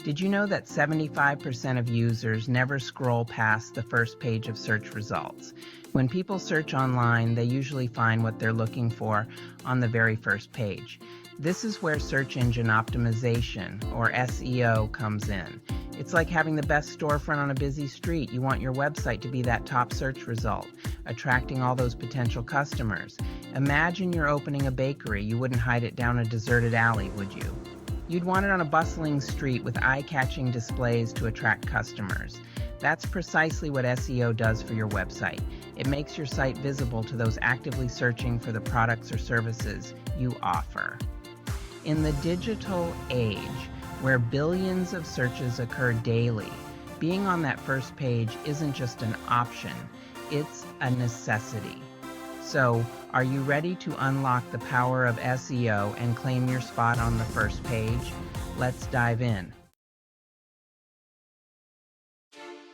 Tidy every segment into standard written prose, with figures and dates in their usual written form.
Did you know that 75% of users never scroll past the first page of search results? When people search online, they usually find what they're looking for on the very first page. This is where search engine optimization, or SEO, comes in. It's like having the best storefront on a busy street. You want your website to be that top search result, attracting all those potential customers. Imagine you're opening a bakery. You wouldn't hide it down a deserted alley, would you? You'd want it on a bustling street with eye-catching displays to attract customers. That's precisely what SEO does for your website. It makes your site visible to those actively searching for the products or services you offer. In the digital age, where billions of searches occur daily, being on that first page isn't just an option, it's a necessity. So, are you ready to unlock the power of SEO and claim your spot on the first page? Let's dive in.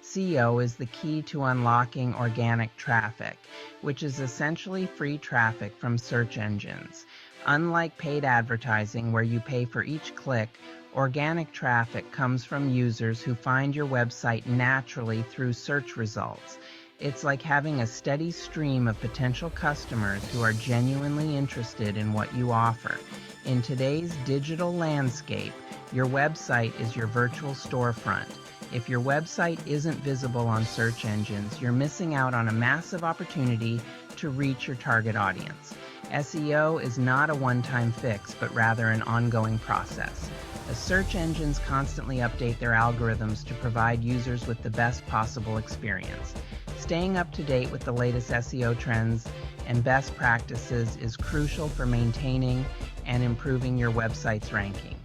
SEO is the key to unlocking organic traffic, which is essentially free traffic from search engines. Unlike paid advertising, where you pay for each click, organic traffic comes from users who find your website naturally through search results. It's like having a steady stream of potential customers who are genuinely interested in what you offer. In today's digital landscape, your website is your virtual storefront. If your website isn't visible on search engines, you're missing out on a massive opportunity to reach your target audience. SEO is not a one-time fix, but rather an ongoing process. As search engines constantly update their algorithms to provide users with the best possible experience. Staying up to date with the latest SEO trends and best practices is crucial for maintaining and improving your website's ranking.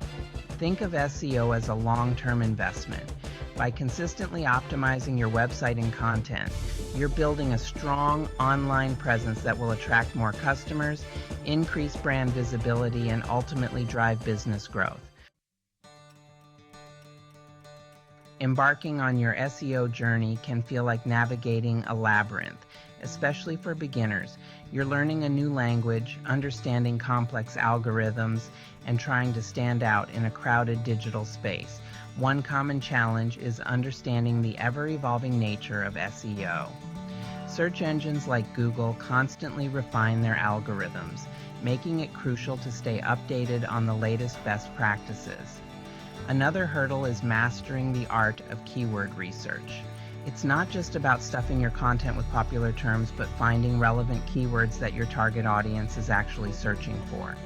Think of SEO as a long-term investment. By consistently optimizing your website and content, you're building a strong online presence that will attract more customers, increase brand visibility, and ultimately drive business growth. Embarking on your SEO journey can feel like navigating a labyrinth, especially for beginners. You're learning a new language, understanding complex algorithms, and trying to stand out in a crowded digital space. One common challenge is understanding the ever-evolving nature of SEO. Search engines like Google constantly refine their algorithms, making it crucial to stay updated on the latest best practices. Another hurdle is mastering the art of keyword research. It's not just about stuffing your content with popular terms, but finding relevant keywords that your target audience is actually searching for.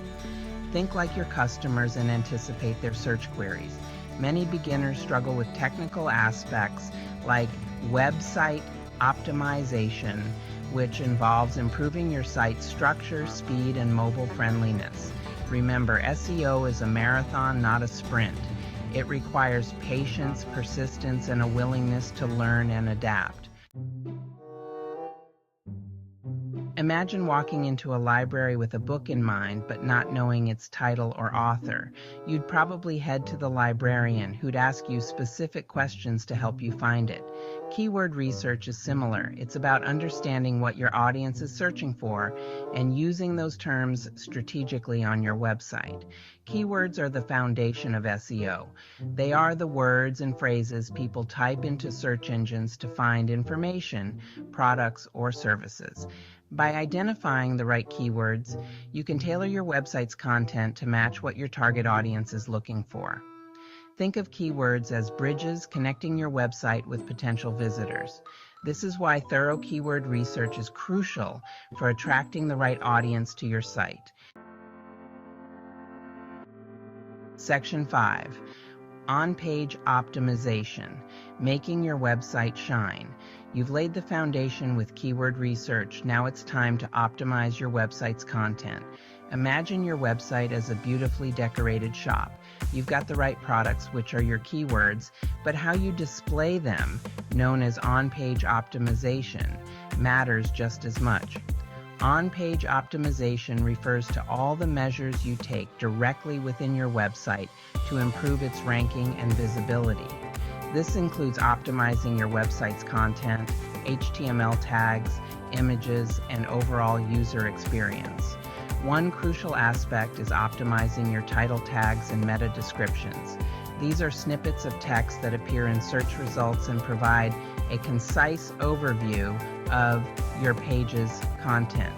Think like your customers and anticipate their search queries. Many beginners struggle with technical aspects like website optimization, which involves improving your site's structure, speed, and mobile friendliness. Remember, SEO is a marathon, not a sprint. It requires patience, persistence, and a willingness to learn and adapt. Imagine walking into a library with a book in mind, but not knowing its title or author. You'd probably head to the librarian, who'd ask you specific questions to help you find it. Keyword research is similar. It's about understanding what your audience is searching for and using those terms strategically on your website. Keywords are the foundation of SEO. They are the words and phrases people type into search engines to find information, products, or services. By identifying the right keywords, you can tailor your website's content to match what your target audience is looking for. Think of keywords as bridges connecting your website with potential visitors. This is why thorough keyword research is crucial for attracting the right audience to your site. Section 5. On-page optimization, making your website shine. You've laid the foundation with keyword research. Now it's time to optimize your website's content. Imagine your website as a beautifully decorated shop. You've got the right products, which are your keywords, but how you display them, known as on-page optimization, matters just as much. On-page optimization refers to all the measures you take directly within your website to improve its ranking and visibility. This includes optimizing your website's content, HTML tags, images, and overall user experience. One crucial aspect is optimizing your title tags and meta descriptions. These are snippets of text that appear in search results and provide a concise overview of your page's content.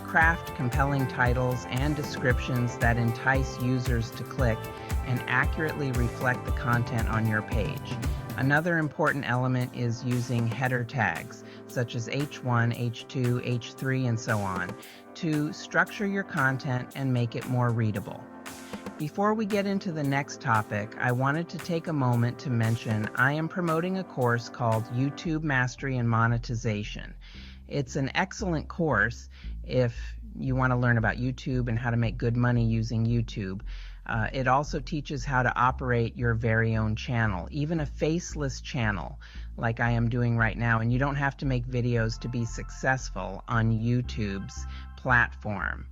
Craft compelling titles and descriptions that entice users to click and accurately reflect the content on your page. Another important element is using header tags, such as H1, H2, H3, and so on, to structure your content and make it more readable. Before we get into the next topic, I wanted to take a moment to mention I am promoting a course called YouTube Mastery and Monetization. It's an excellent course if you want to learn about YouTube and how to make good money using YouTube. It also teaches how to operate your very own channel, even a faceless channel like I am doing right now, and you don't have to make videos to be successful on YouTube's platform.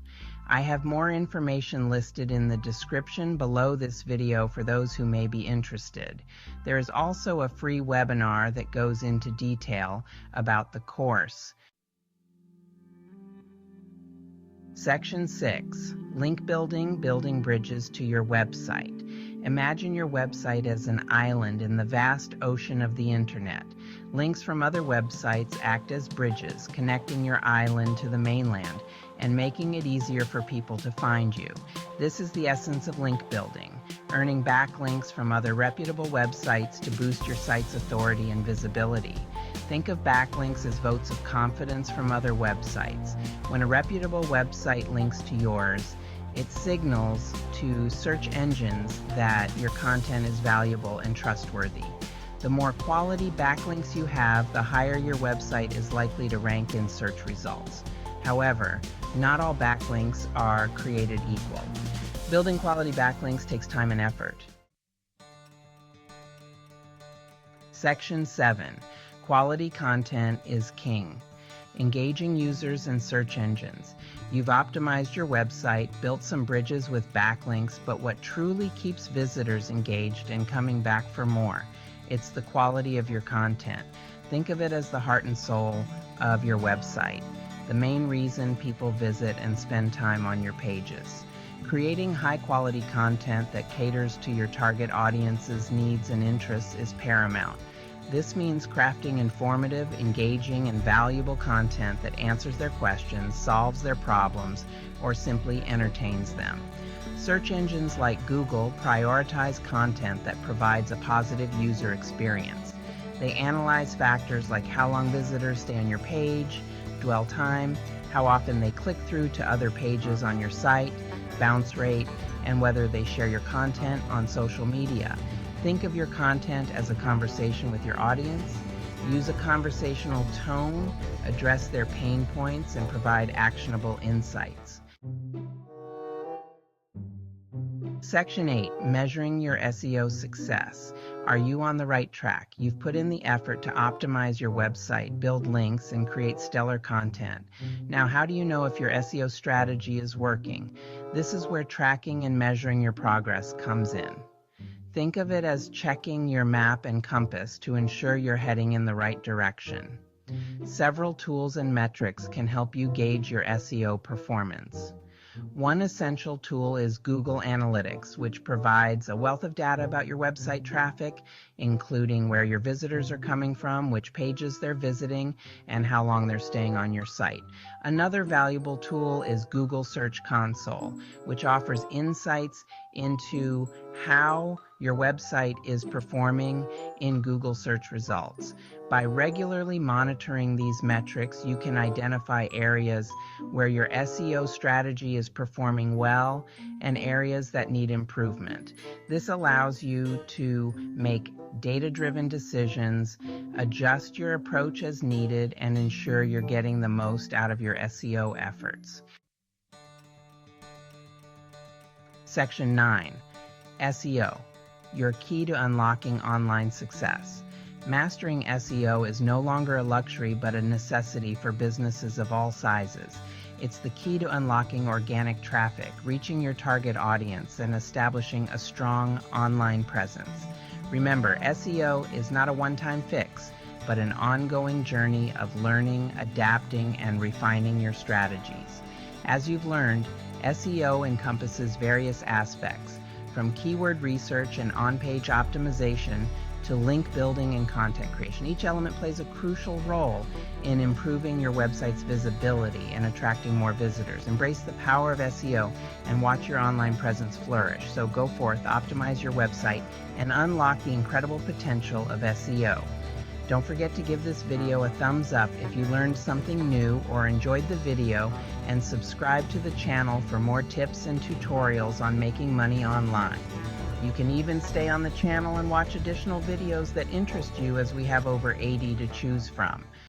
I have more information listed in the description below this video for those who may be interested. There is also a free webinar that goes into detail about the course. Section 6. Link building, building bridges to your website. Imagine your website as an island in the vast ocean of the internet. Links from other websites act as bridges, connecting your island to the mainland and making it easier for people to find you. This is the essence of link building, earning backlinks from other reputable websites to boost your site's authority and visibility. Think of backlinks as votes of confidence from other websites. When a reputable website links to yours, it signals to search engines that your content is valuable and trustworthy. The more quality backlinks you have, the higher your website is likely to rank in search results. However, not all backlinks are created equal. Building quality backlinks takes time and effort. Section 7. Quality content is king. Engaging users and search engines. You've optimized your website, built some bridges with backlinks, but what truly keeps visitors engaged and coming back for more? It's the quality of your content. Think of it as the heart and soul of your website, the main reason people visit and spend time on your pages. Creating high-quality content that caters to your target audience's needs and interests is paramount. This means crafting informative, engaging, and valuable content that answers their questions, solves their problems, or simply entertains them. Search engines like Google prioritize content that provides a positive user experience. They analyze factors like how long visitors stay on your page, dwell time, how often they click through to other pages on your site, bounce rate, and whether they share your content on social media. Think of your content as a conversation with your audience. Use a conversational tone, address their pain points, and provide actionable insights. Section 8. Measuring your SEO success. Are you on the right track? You've put in the effort to optimize your website, build links, and create stellar content. Now, how do you know if your SEO strategy is working? This is where tracking and measuring your progress comes in. Think of it as checking your map and compass to ensure you're heading in the right direction. Several tools and metrics can help you gauge your SEO performance. One essential tool is Google Analytics, which provides a wealth of data about your website traffic, including where your visitors are coming from, which pages they're visiting, and how long they're staying on your site. Another valuable tool is Google Search Console, which offers insights into how your website is performing in Google search results. By regularly monitoring these metrics, you can identify areas where your SEO strategy is performing well and areas that need improvement. This allows you to make data-driven decisions, adjust your approach as needed, and ensure you're getting the most out of your SEO efforts. Section 9. SEO, your key to unlocking online success. Mastering SEO is no longer a luxury but a necessity for businesses of all sizes. It's the key to unlocking organic traffic, reaching your target audience, and establishing a strong online presence. Remember, SEO is not a one-time fix, but an ongoing journey of learning, adapting, and refining your strategies. As you've learned, SEO encompasses various aspects, from keyword research and on-page optimization to link building and content creation. Each element plays a crucial role in improving your website's visibility and attracting more visitors. Embrace the power of SEO and watch your online presence flourish. So go forth, optimize your website, and unlock the incredible potential of SEO. Don't forget to give this video a thumbs up if you learned something new or enjoyed the video, and subscribe to the channel for more tips and tutorials on making money online. You can even stay on the channel and watch additional videos that interest you, as we have over 80 to choose from.